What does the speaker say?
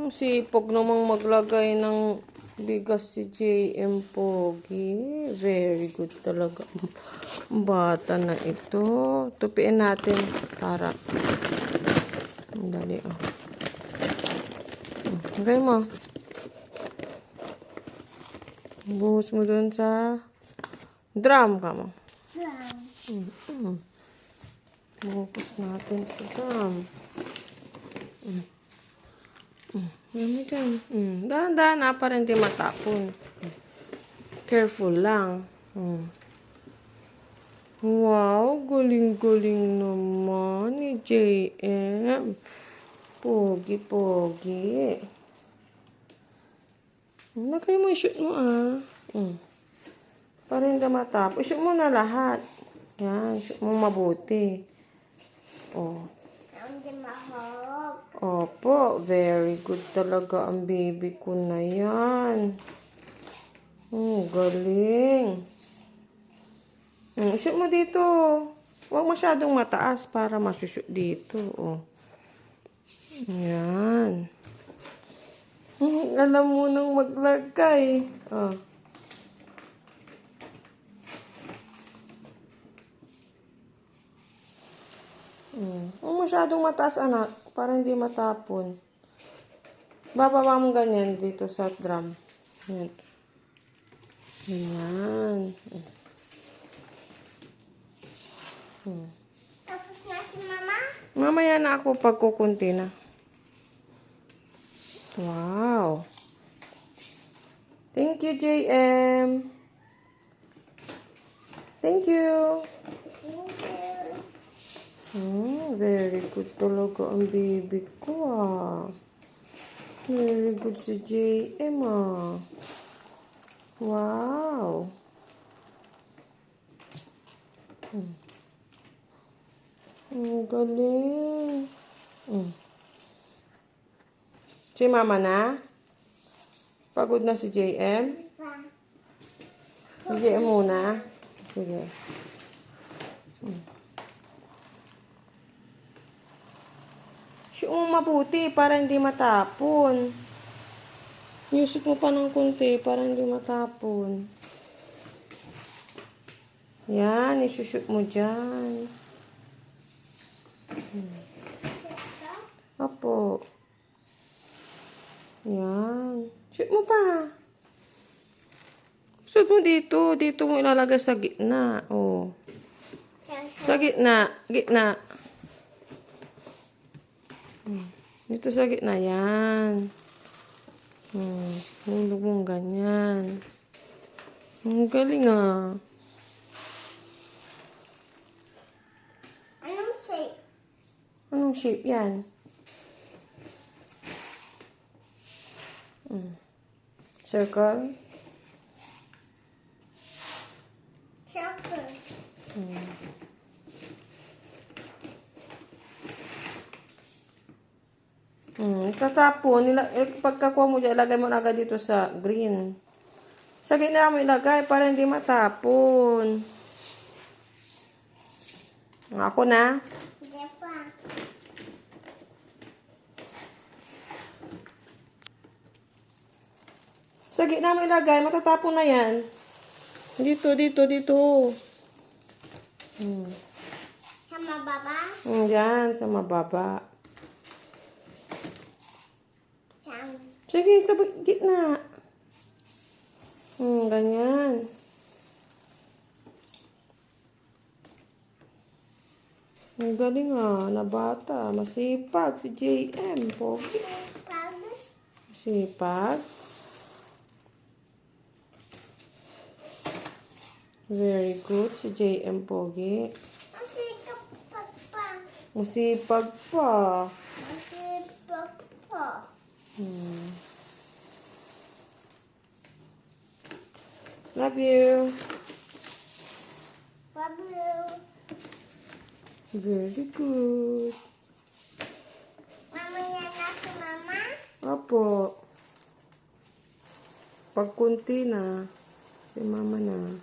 Sipag namang maglagay ng bigas si JM Pogi. Very good talaga. Bata na ito. Tupiin natin para. Dali, oh. Okay mo. Buhos mo dun sa drum ka mo. Drum. Buhos natin sa drum. Yan mo dyan. Dahan-dahan na para hindi matapon. Careful lang. Wow, galing-galing naman ni JM. Pogi-pogi. Lagay mo, i-shoot mo para hindi matapon. I-shoot mo na lahat. Yan, shoot mo mabuti. Oh. Hindi mahirap. Opo, very good talaga ang baby ko na yan. Galing. Shoot mo dito. Huwag masyadong mataas para masushoot dito. Oh. Yan. Alam mo nang maglagay. Oh. Huwag masyadong mataas, anak, para hindi matapon. Bababa mo ganyan dito sa drum. Yan. Yan. Tapos na si mama? Mamaya na ako pagkukunti na. Wow. Thank you, JM. Thank you. Very good talaga ang baby ko, Very good si JM, Wow. Ang galing. Si mama na? Pagod na si JM? Si JM muna? Sige. Shoot mo mabuti para hindi matapon. Yusip mo pa ng kunti para hindi matapon. Yan, isushoot mo dyan. Apo. Yan. Shoot mo pa. Shoot mo dito. Dito mo ilalagay sa gitna. Oh. Sa gitna. Gitna. Dito sa gitna. Yan. Hulog mong ganyan. Ang galing, Anong shape? Anong shape yan? Circle? Circle. Tatapon. Pagkakuha mo dyan, ilagay mo na agad dito sa green. Sa gitna mo ilagay para hindi matapon. Ako na. Hindi pa. Sa gitna mo ilagay, matatapon na yan. Dito, dito, dito. Sa mababa? Yan, sa mababa. Saan? Sige, sa gitna. Ganyan. Ang galing, na bata. Masipag si JM. Pogi. Masipag. Very good si JM Pogi. Masipag pa. Masipag pa. Masipag pa. Love you. Love you. Very good. Mamaya na si mama? Opo. Pag kunti na, si mama na.